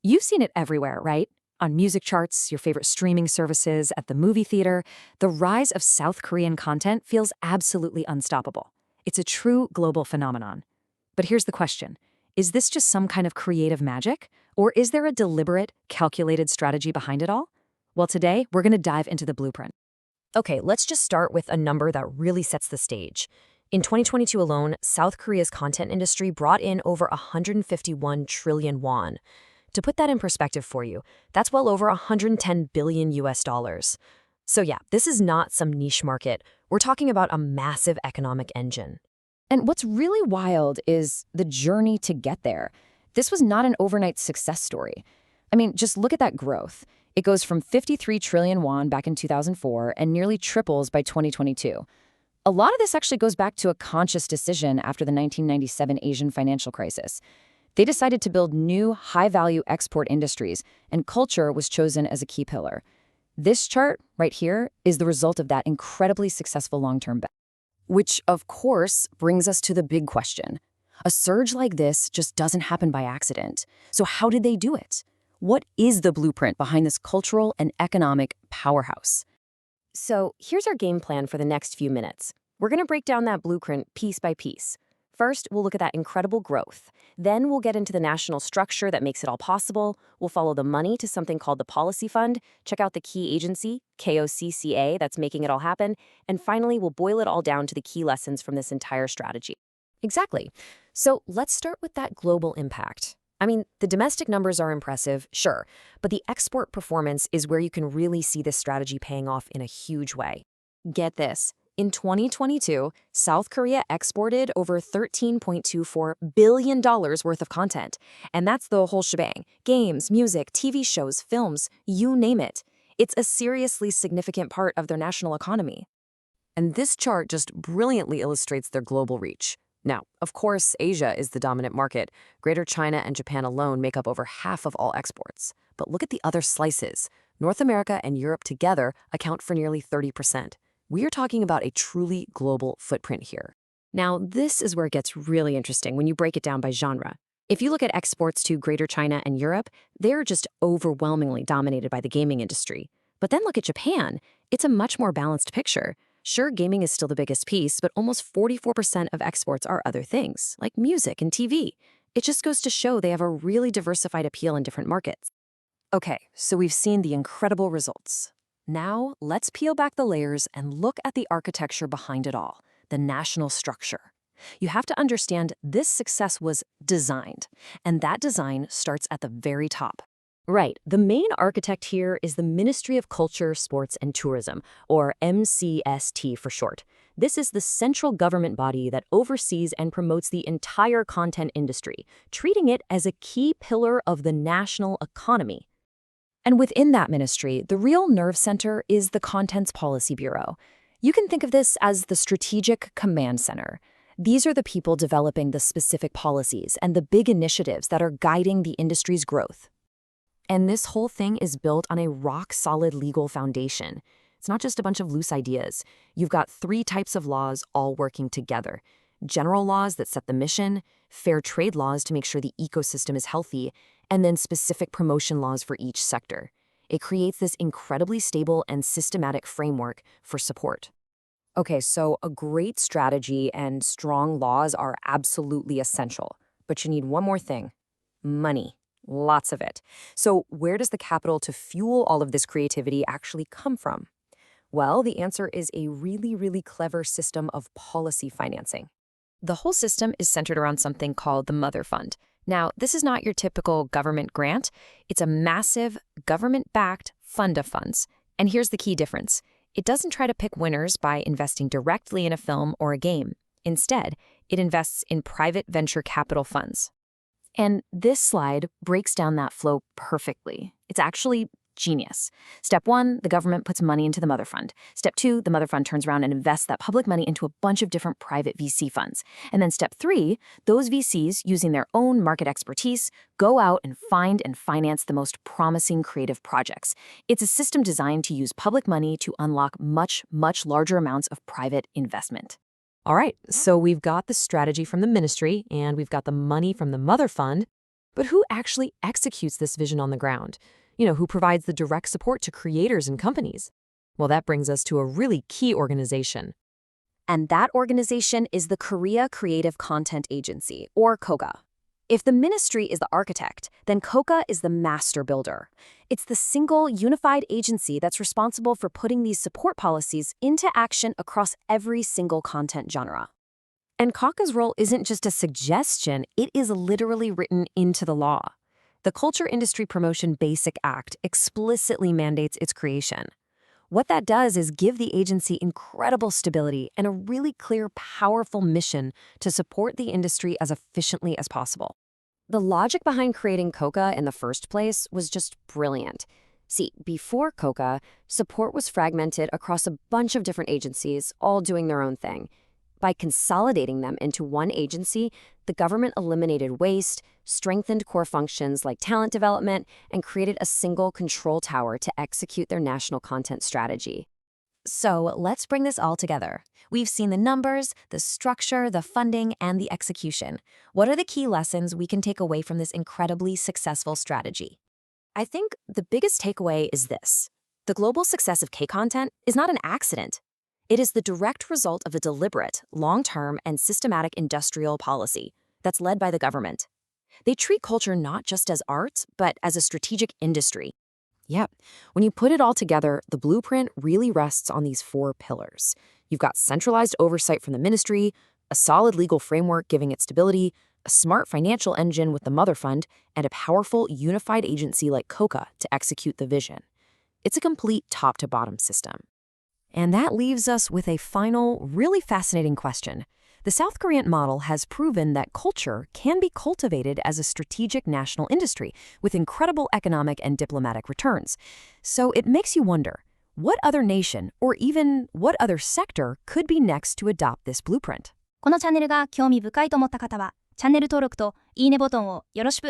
You've seen it everywhere, right? On music charts, your favorite streaming services, at the movie theater, the rise of South Korean content feels absolutely unstoppable. It's a true global phenomenon. But here's the question. Is this just some kind of creative magic? Or is there a deliberate, calculated strategy behind it all? Well, today, we're going to dive into the blueprint. Okay, let's just start with a number that really sets the stage. In 2022 alone, South Korea's content industry brought in over 151 trillion won. To put that in perspective for you, that's well over 110 billion US dollars. So yeah, this is not some niche market. We're talking about a massive economic engine. And what's really wild is the journey to get there. This was not an overnight success story. I mean, just look at that growth. It goes from 53 trillion won back in 2004 and nearly triples by 2022. A lot of this actually goes back to a conscious decision after the 1997 Asian financial crisis. They decided to build new, high-value export industries, and culture was chosen as a key pillar. This chart right here is the result of that incredibly successful long-term bet. Which, of course, brings us to the big question. A surge like this just doesn't happen by accident. So how did they do it? What is the blueprint behind this cultural and economic powerhouse? So here's our game plan for the next few minutes. We're going to break down that blueprint piece by piece. First, we'll look at that incredible growth. Then we'll get into the national structure that makes it all possible. We'll follow the money to something called the Policy Fund, check out the key agency, KOCCA, that's making it all happen. And finally, we'll boil it all down to the key lessons from this entire strategy. Exactly. So let's start with that global impact. I mean, the domestic numbers are impressive, sure, but the export performance is where you can really see this strategy paying off in a huge way. Get this. In 2022, South Korea exported over $13.24 billion worth of content. And that's the whole shebang. Games, music, TV shows, films, you name it. It's a seriously significant part of their national economy. And this chart just brilliantly illustrates their global reach. Now, of course, Asia is the dominant market. Greater China and Japan alone make up over half of all exports. But look at the other slices. North America and Europe together account for nearly 30%. We are talking about a truly global footprint here. Now, this is where it gets really interesting when you break it down by genre. If you look at exports to Greater China and Europe, they're just overwhelmingly dominated by the gaming industry. But then look at Japan. It's a much more balanced picture. Sure, gaming is still the biggest piece, but almost 44% of exports are other things, like music and TV. It just goes to show they have a really diversified appeal in different markets. Okay, so we've seen the incredible results. Now, let's peel back the layers and look at the architecture behind it all, the national structure. You have to understand this success was designed, and that design starts at the very top. Right. The main architect here is the Ministry of Culture, Sports, and Tourism, or MCST for short. This is the central government body that oversees and promotes the entire content industry, treating it as a key pillar of the national economy. And within that ministry, the real nerve center is the Contents Policy Bureau. You can think of this as the strategic command center. These are the people developing the specific policies and the big initiatives that are guiding the industry's growth. And this whole thing is built on a rock-solid legal foundation. It's not just a bunch of loose ideas. You've got 3 types of laws all working together. General laws that set the mission, fair trade laws to make sure the ecosystem is healthy, and then specific promotion laws for each sector. It creates this incredibly stable and systematic framework for support. Okay, so a great strategy and strong laws are absolutely essential. But you need one more thing: money. Lots of it. So where does the capital to fuel all of this creativity actually come from? Well, the answer is a really, really clever system of policy financing. The whole system is centered around something called the Mother Fund. Now, this is not your typical government grant. It's a massive, government-backed fund of funds. And here's the key difference. It doesn't try to pick winners by investing directly in a film or a game. Instead, it invests in private venture capital funds. And this slide breaks down that flow perfectly. It's actually genius. Step 1, the government puts money into the Mother Fund. Step 2, the Mother Fund turns around and invests that public money into a bunch of different private VC funds. And then step 3, those VCs, using their own market expertise, go out and find and finance the most promising creative projects. It's a system designed to use public money to unlock much, much larger amounts of private investment. All right, so we've got the strategy from the ministry and we've got the money from the Mother Fund. But who actually executes this vision on the ground? Who provides the direct support to creators and companies? Well, that brings us to a really key organization. And that organization is the Korea Creative Content Agency, or KOCA. If the ministry is the architect, then KOCA is the master builder. It's the single, unified agency that's responsible for putting these support policies into action across every single content genre. And KOCA's role isn't just a suggestion, it is literally written into the law. The Culture Industry Promotion Basic Act explicitly mandates its creation. What that does is give the agency incredible stability and a really clear, powerful mission to support the industry as efficiently as possible. The logic behind creating KOCA in the first place was just brilliant. See, before KOCA, support was fragmented across a bunch of different agencies, all doing their own thing. By consolidating them into one agency, the government eliminated waste, strengthened core functions like talent development, and created a single control tower to execute their national content strategy. So let's bring this all together. We've seen the numbers, the structure, the funding, and the execution. What are the key lessons we can take away from this incredibly successful strategy? I think the biggest takeaway is this. The global success of K-content is not an accident. It is the direct result of a deliberate, long-term, and systematic industrial policy that's led by the government. They treat culture not just as art, but as a strategic industry. Yep, when you put it all together, the blueprint really rests on these 4 pillars. You've got centralized oversight from the ministry, a solid legal framework giving it stability, a smart financial engine with the Mother Fund, and a powerful, unified agency like KOCA to execute the vision. It's a complete top-to-bottom system. And that leaves us with a final, really fascinating question. The South Korean model has proven that culture can be cultivated as a strategic national industry with incredible economic and diplomatic returns. So it makes you wonder, what other nation or even what other sector could be next to adopt this blueprint? このチャンネルが興味深いと思った方は、チャンネル登録といいねボタンをよろしく。